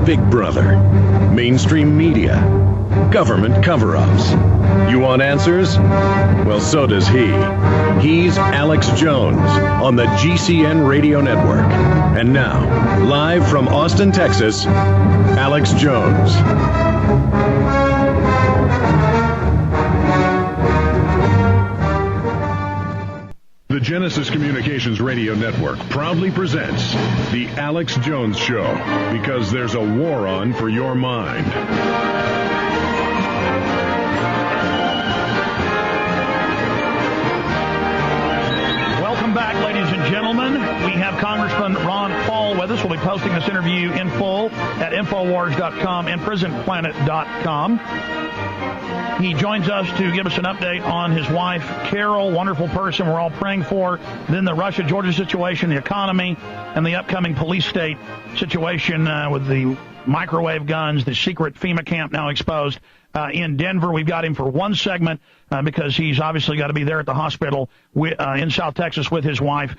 Big Brother, mainstream media, government cover-ups. You want answers? Well, so does he. He's Alex Jones on the GCN Radio Network. And now, live from Austin, Texas, Alex Jones. The Genesis Communications Radio Network proudly presents The Alex Jones Show, because there's a war on for your mind. Welcome back, ladies and gentlemen. We have Congressman Ron Paul with us. We'll be posting this interview in full at Infowars.com and PrisonPlanet.com. He joins us to give us an update on his wife, Carol, wonderful person we're all praying for, then the Russia-Georgia situation, the economy, and the upcoming police state situation with the microwave guns, the secret FEMA camp now exposed in Denver. We've got him for one segment because he's obviously got to be there at the hospital in South Texas with his wife,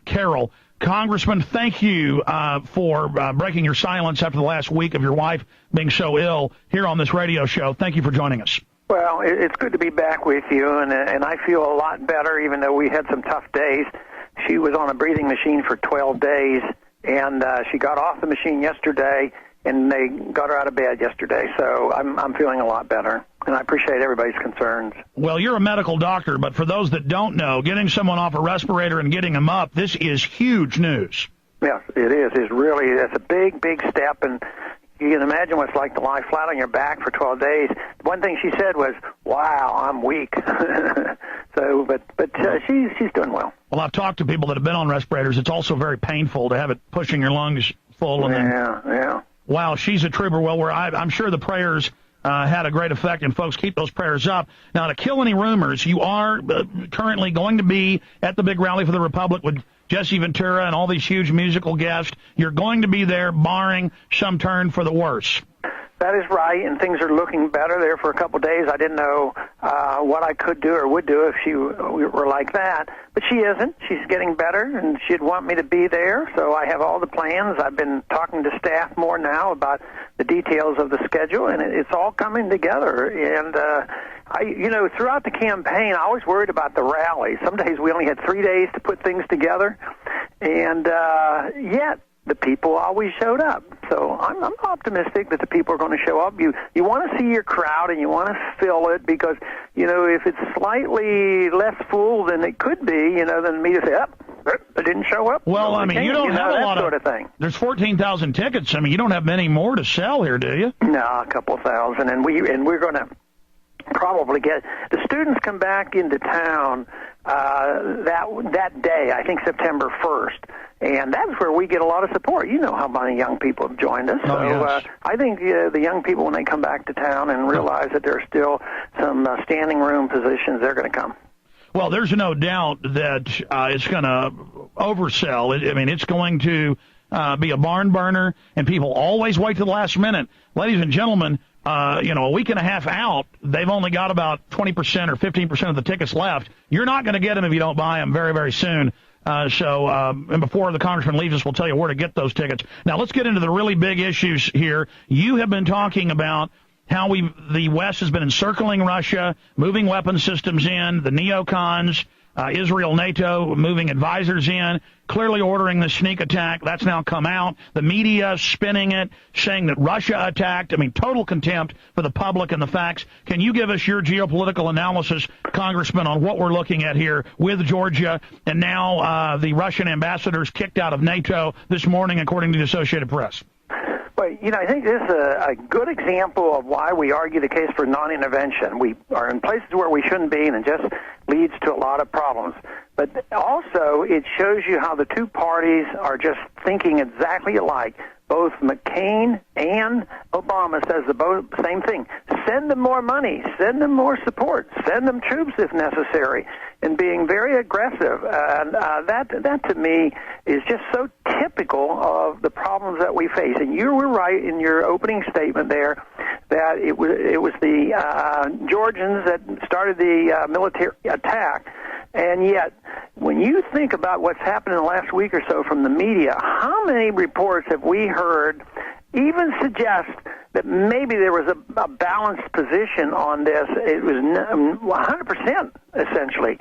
Carol. Congressman, thank you for breaking your silence after the last week of your wife being so ill here on this radio show. Thank you for joining us. Well, it's good to be back with you, and I feel a lot better, even though we had some tough days. She was on a breathing machine for 12 days, and she got off the machine yesterday, and they got her out of bed yesterday. So I'm feeling a lot better, and I appreciate everybody's concerns. Well, you're a medical doctor, but for those that don't know, getting someone off a respirator and getting them up, this is huge news. Yes, it is. It's a big, big step, and you can imagine what it's like to lie flat on your back for 12 days. One thing she said was, "Wow, I'm weak." but she's doing well. Well, I've talked to people that have been on respirators. It's also very painful to have it pushing your lungs full. And yeah. Wow, she's a trooper. Well, I'm sure the prayers had a great effect, and folks, keep those prayers up. Now, to kill any rumors, you are currently going to be at the big rally for the Republic with Jesse Ventura and all these huge musical guests. You're going to be there, barring some turn for the worse. That is right, and things are looking better there for a couple of days. I didn't know what I could do or would do if she were like that, but she isn't. She's getting better, and she'd want me to be there, so I have all the plans. I've been talking to staff more now about the details of the schedule, and it's all coming together. And throughout the campaign, I was worried about the rally. Some days we only had 3 days to put things together, and yet the people always showed up. So I'm optimistic that the people are going to show up. You want to see your crowd, and you want to fill it, because, if it's slightly less full than it could be, then the media say, they didn't show up. Well, I mean, you don't have a lot sort of thing. There's 14,000 tickets. I mean, you don't have many more to sell here, do you? No, a couple thousand, and we're going to probably get the students come back into town that day. I think September 1st. And that's where we get a lot of support. You know how many young people have joined us. Yes. I think the young people, when they come back to town and realize that there's still some standing room positions, they're going to come. Well, there's no doubt that it's going to oversell. It's going to be a barn burner, and people always wait to the last minute. Ladies and gentlemen, a week and a half out, they've only got about 20% or 15% of the tickets left. You're not going to get them if you don't buy them very, very soon. And before the congressman leaves us, we'll tell you where to get those tickets. Now, let's get into the really big issues here. You have been talking about how the West has been encircling Russia, moving weapons systems in, the neocons, Israel, NATO moving advisors in, clearly ordering the sneak attack. That's now come out. The media spinning it, saying that Russia attacked. Total contempt for the public and the facts. Can you give us your geopolitical analysis, Congressman, on what we're looking at here with Georgia and now the Russian ambassadors kicked out of NATO this morning, according to the Associated Press? Well, I think this is a good example of why we argue the case for non-intervention. We are in places where we shouldn't be, and it just leads to a lot of problems. But also, it shows you how the two parties are just thinking exactly alike. Both McCain and Obama says the same thing. Send them more money. Send them more support. Send them troops if necessary. And being very aggressive. And that to me is just so typical of the problems that we face. And you were right in your opening statement there that it was the Georgians that started the military attack. And yet, when you think about what's happened in the last week or so from the media, how many reports have we heard even suggest that maybe there was a balanced position on this. It was 100% essentially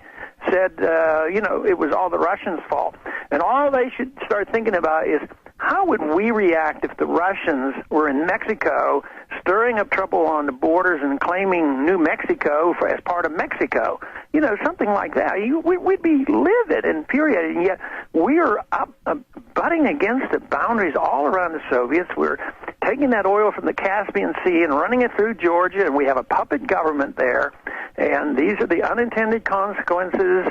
said, it was all the Russians' fault. And all they should start thinking about is, how would we react if the Russians were in Mexico stirring up trouble on the borders and claiming New Mexico as part of Mexico? Something like that. We'd be livid and infuriated, and yet we are butting against the boundaries all around the Soviets. We're taking that oil from the Caspian Sea and running it through Georgia, and we have a puppet government there. And these are the unintended consequences,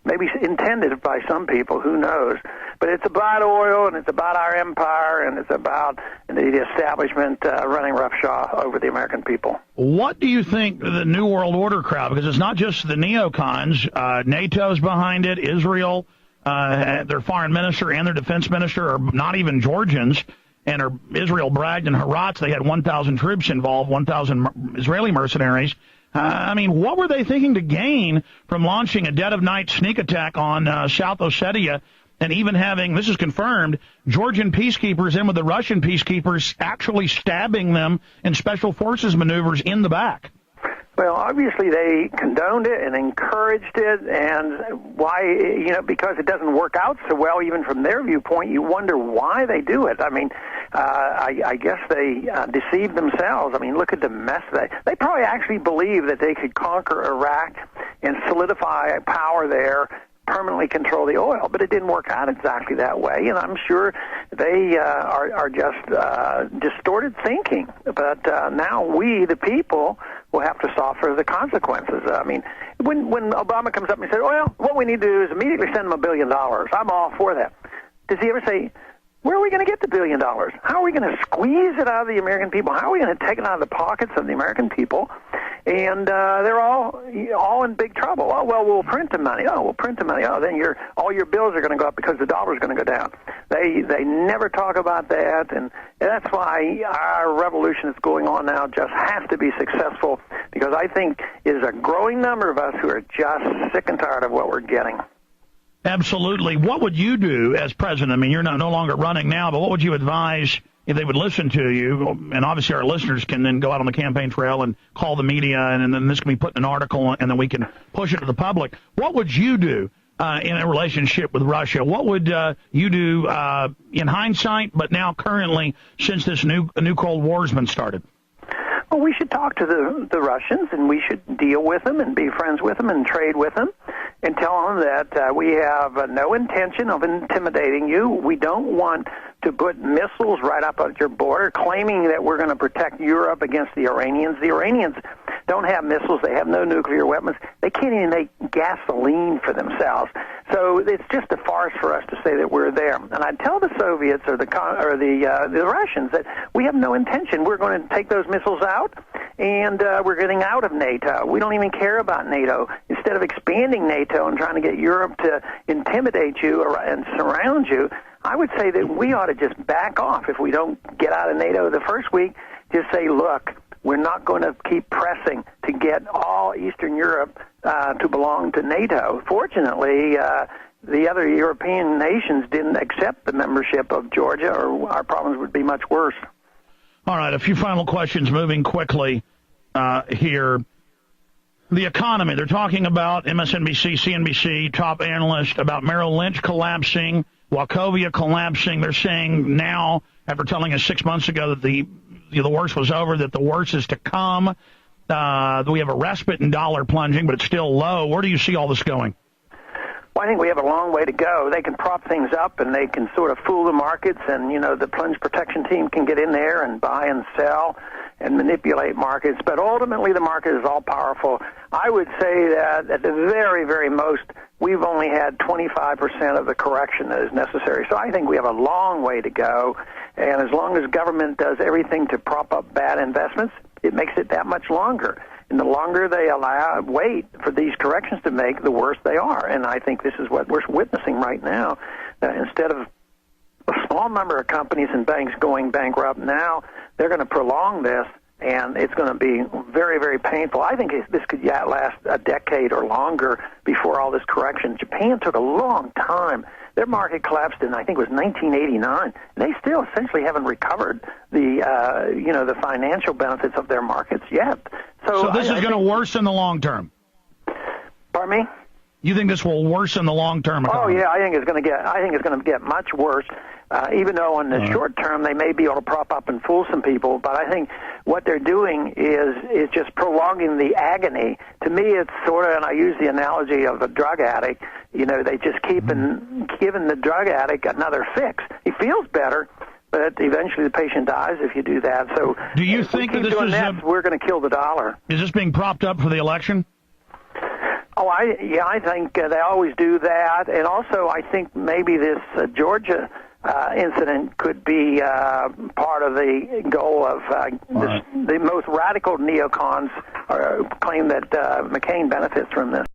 maybe intended by some people, who knows. But it's about oil, and it's about our empire, and it's about the establishment running roughshod over the American people. What do you think the New World Order crowd, because it's not just the neocons, NATO's behind it, Israel, their foreign minister and their defense minister are not even Georgians, and Israel bragged in Herat they had 1,000 troops involved, 1,000 Israeli mercenaries. What were they thinking to gain from launching a dead-of-night sneak attack on South Ossetia, and even having, this is confirmed, Georgian peacekeepers in with the Russian peacekeepers actually stabbing them in special forces maneuvers in the back? Well, obviously they condoned it and encouraged it, and why, because it doesn't work out so well, even from their viewpoint, you wonder why they do it. I guess they deceived themselves. Look at the mess they probably actually believed that they could conquer Iraq and solidify power there, permanently control the oil, but it didn't work out exactly that way, and I'm sure they are just distorted thinking. But now we, the people, will have to suffer the consequences. When Obama comes up and says, well, what we need to do is immediately send them $1 billion, I'm all for that. Does he ever say, where are we going to get the $1 billion? How are we going to squeeze it out of the American people? How are we going to take it out of the pockets of the American people? And they're all in big trouble. Oh, well, we'll print the money. Oh, we'll print the money. Oh, then all your bills are going to go up because the dollar's going to go down. They never talk about that, and that's why our revolution that's going on now just has to be successful, because I think there's a growing number of us who are just sick and tired of what we're getting. Absolutely. What would you do as president? You're no longer running now, but what would you advise if they would listen to you? And obviously our listeners can then go out on the campaign trail and call the media, and then this can be put in an article, and then we can push it to the public. What would you do in a relationship with Russia? What would you do in hindsight, but now currently, since this new Cold War has been started? Well, we should talk to the Russians, and we should deal with them and be friends with them and trade with them and tell them that we have no intention of intimidating you. We don't want to put missiles right up at your border, claiming that we're going to protect Europe against the Iranians. The Iranians don't have missiles. They have no nuclear weapons. They can't even make gasoline for themselves. So it's just a farce for us to say that we're there. And I tell the Soviets or the Russians that we have no intention. We're going to take those missiles out, and we're getting out of NATO. We don't even care about NATO. Instead of expanding NATO and trying to get Europe to intimidate you and surround you, I would say that we ought to just back off. If we don't get out of NATO the first week, just say, look, we're not going to keep pressing to get all Eastern Europe to belong to NATO. Fortunately, the other European nations didn't accept the membership of Georgia, or our problems would be much worse. All right, a few final questions moving quickly here. The economy, they're talking about MSNBC, CNBC, top analyst, about Merrill Lynch collapsing, Wachovia collapsing. They're saying now, after telling us 6 months ago that the worst was over, that the worst is to come. We have a respite in dollar plunging, but it's still low. Where do you see all this going? Well, I think we have a long way to go. They can prop things up, and they can sort of fool the markets, and, the plunge protection team can get in there and buy and sell and manipulate markets. But ultimately, the market is all-powerful. I would say that at the very, very most, we've only had 25% of the correction that is necessary. So I think we have a long way to go. And as long as government does everything to prop up bad investments, it makes it that much longer. And the longer they wait for these corrections to make, the worse they are. And I think this is what we're witnessing right now. Instead of a small number of companies and banks going bankrupt now, they're going to prolong this and it's going to be very, very painful. I think this could last a decade or longer before all this correction. Japan took a long time. Their market collapsed in, I think it was 1989. They still essentially haven't recovered the financial benefits of their markets yet. So this is going to worsen the long term. Pardon me? You think this will worsen the long term economy? Oh yeah, I think it's going to get much worse. Even though in the short term they may be able to prop up and fool some people, but I think what they're doing is just prolonging the agony. To me, it's sort of, and I use the analogy of a drug addict. They just keep giving the drug addict another fix. He feels better, but eventually the patient dies if you do that. So do you think that this is we're going to kill the dollar? Is this being propped up for the election? Oh, I think they always do that, and also I think maybe this Georgia incident could be part of the goal of the most radical neocons claim that McCain benefits from this.